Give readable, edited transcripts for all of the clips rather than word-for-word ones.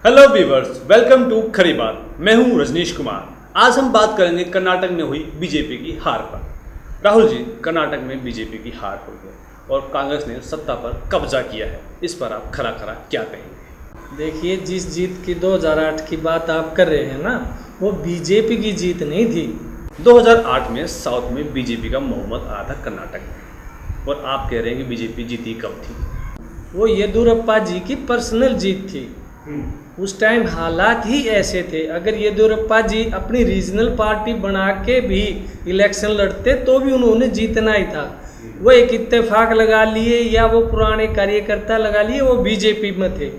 Hello viewers, welcome to खरी बात। मैं हूं रजनीश कुमार। आज हम बात करेंगे कर्नाटक में हुई बीजेपी की हार पर। राहुल जी, कर्नाटक में बीजेपी की हार हो गई और कांग्रेस ने सत्ता पर कब्जा किया है। इस पर आप खरा खरा क्या कहेंगे? देखिए, जिस जीत की 2008 की बात आप कर रहे हैं ना, वो बीजेपी की जीत नहीं थी। 2008 में साउथ में बीजेपी का बहुमत आया था कर्नाटक में, और आप कह रहे हैं कि बीजेपी जीती कब थी? वो येदुरप्पा जी की पर्सनल जीत थी। उस टाइम हालात ही ऐसे थे। अगर येदुरप्पा जी अपनी रीजनल पार्टी बना के भी इलेक्शन लड़ते तो भी उन्होंने जीतना ही था। वो एक इत्तेफाक लगा लिए या वो पुराने कार्यकर्ता लगा लिए, वो बीजेपी में थे,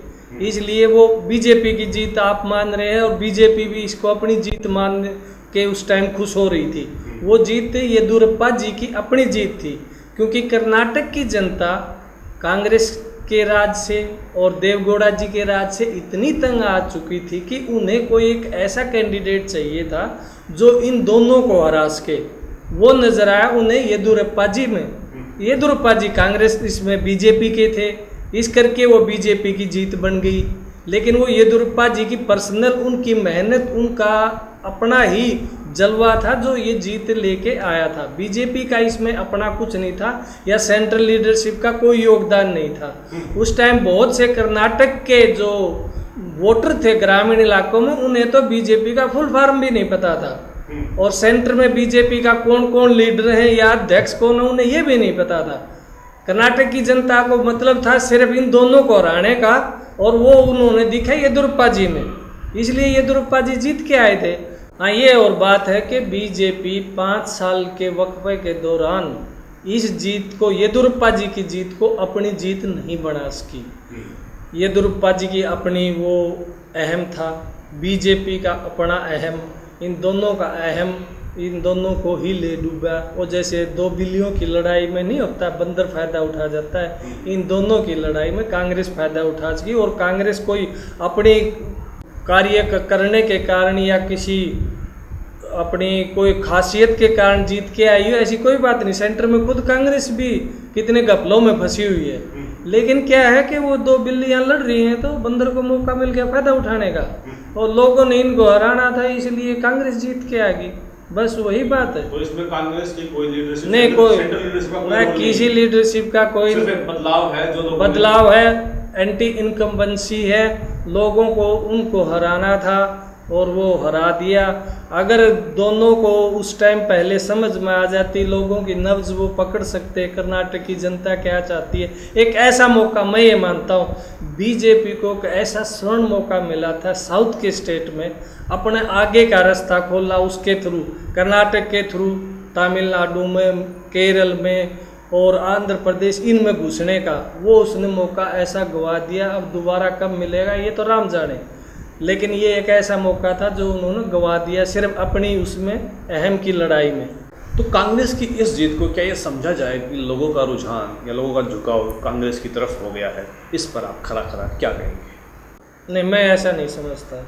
इसलिए वो बीजेपी की जीत आप मान रहे हैं और बीजेपी भी इसको अपनी जीत मान के उस टाइम खुश हो रही थी। वो जीत येदुरप्पा जी की अपनी जीत थी, क्योंकि कर्नाटक की जनता कांग्रेस के राज से और देवगौड़ा जी के राज से इतनी तंग आ चुकी थी कि उन्हें कोई एक ऐसा कैंडिडेट चाहिए था जो इन दोनों को हरा सके। वो नजर आया उन्हें येदुरप्पा जी में। येदुरप्पा जी कांग्रेस इसमें बीजेपी के थे, इस करके वो बीजेपी की जीत बन गई। लेकिन वो येदुरप्पा जी की पर्सनल उनकी मेहनत, उनका अपना ही जलवा था जो ये जीत लेके आया था। बीजेपी का इसमें अपना कुछ नहीं था या सेंट्रल लीडरशिप का कोई योगदान नहीं था। उस टाइम बहुत से कर्नाटक के जो वोटर थे ग्रामीण इलाकों में, उन्हें तो बीजेपी का फुल फॉर्म भी नहीं पता था, और सेंटर में बीजेपी का कौन कौन लीडर है या अध्यक्ष कौन है उन्हें ये भी नहीं पता था। कर्नाटक की जनता को मतलब था सिर्फ इन दोनों को हराने का, और वो उन्होंने दिखा येदुरप्पा जी में, इसलिए येदुरप्पा जी जीत के आए थे। हाँ, ये और बात है कि बीजेपी 5 साल के वक्फे के दौरान इस जीत को, येदुरप्पा जी की जीत को अपनी जीत नहीं बना सकी। येदुरप्पा जी की अपनी वो अहम था, बीजेपी का अपना अहम, इन दोनों का अहम इन दोनों को ही ले डूबा। और जैसे दो बिल्लियों की लड़ाई में नहीं होता, बंदर फायदा उठा जाता है, इन दोनों की लड़ाई में कांग्रेस फायदा उठा सकी। और कांग्रेस कोई अपनी कार्य करने के कारण या किसी अपनी कोई खासियत के कारण जीत के आई हो, ऐसी कोई बात नहीं। सेंटर में खुद कांग्रेस भी कितने घपलों में फंसी हुई है, लेकिन क्या है कि वो दो बिल्लियां लड़ रही हैं तो बंदर को मौका मिल गया फायदा उठाने का, और लोगों ने इनको हराना था, इसलिए कांग्रेस जीत के आ गई। बस वही बात है। तो इसमें कांग्रेस की कोई लीडरशिप नहीं, कोई ना, किसी लीडरशिप का कोई बदलाव है, जो बदलाव है, एंटी इनकम्बेंसी है, लोगों को उनको हराना था और वो हरा दिया। अगर दोनों को उस टाइम पहले समझ में आ जाती, लोगों की नब्ज वो पकड़ सकते, कर्नाटक की जनता क्या चाहती है। एक ऐसा मौका मैं ये मानता हूँ बीजेपी को एक ऐसा स्वर्ण मौका मिला था साउथ के स्टेट में, अपने आगे का रास्ता खोला उसके थ्रू, कर्नाटक के थ्रू, तमिलनाडु में, केरल में और आंध्र प्रदेश, इनमें घुसने का। वो उसने मौका ऐसा गवा दिया, अब दोबारा कब मिलेगा ये तो राम जाने, लेकिन ये एक ऐसा मौका था जो उन्होंने गवा दिया सिर्फ अपनी उसमें अहम की लड़ाई में। तो कांग्रेस की इस जीत को क्या ये समझा जाए कि लोगों का रुझान या लोगों का झुकाव कांग्रेस की तरफ हो गया है? इस पर आप खरा खरा क्या कहेंगे? नहीं, मैं ऐसा नहीं समझता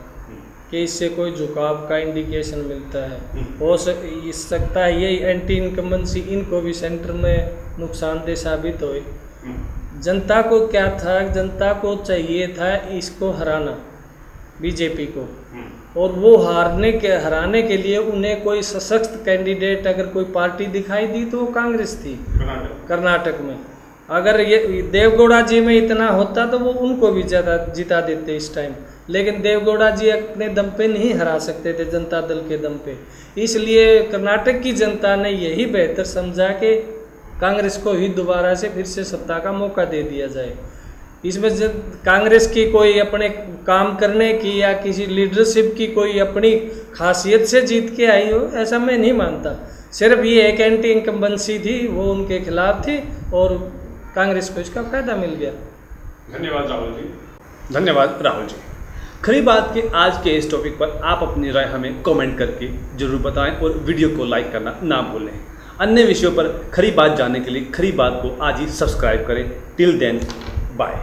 कि इससे कोई झुकाव का इंडिकेशन मिलता है। हो सकता है ये एंटी इनकम्बेंसी इनको भी सेंटर में नुकसानदेह साबित हो। जनता को क्या था, जनता को चाहिए था इसको हराना, बीजेपी को, और वो हराने के लिए उन्हें कोई सशक्त कैंडिडेट, अगर कोई पार्टी दिखाई दी तो वो कांग्रेस थी कर्नाटक में। अगर ये देवगौड़ा जी में इतना होता तो वो उनको भी ज़्यादा जिता देते इस टाइम, लेकिन देवगौड़ा जी अपने दम पे नहीं हरा सकते थे, जनता दल के दम पे। इसलिए कर्नाटक की जनता ने यही बेहतर समझा कि कांग्रेस को ही दोबारा से फिर से सत्ता का मौका दे दिया जाए। इसमें कांग्रेस की कोई अपने काम करने की या किसी लीडरशिप की कोई अपनी खासियत से जीत के आई हो, ऐसा मैं नहीं मानता। सिर्फ ये एक एंटी इनकम्बेंसी थी, वो उनके खिलाफ थी और कांग्रेस को इसका फायदा मिल गया। धन्यवाद राहुल जी। धन्यवाद राहुल जी। खरी बात के आज के इस टॉपिक पर आप अपनी राय हमें कमेंट करके जरूर बताएं और वीडियो को लाइक करना ना भूलें। अन्य विषयों पर खरी बात जानने के लिए खरी बात को आज ही सब्सक्राइब करें। Till then, bye.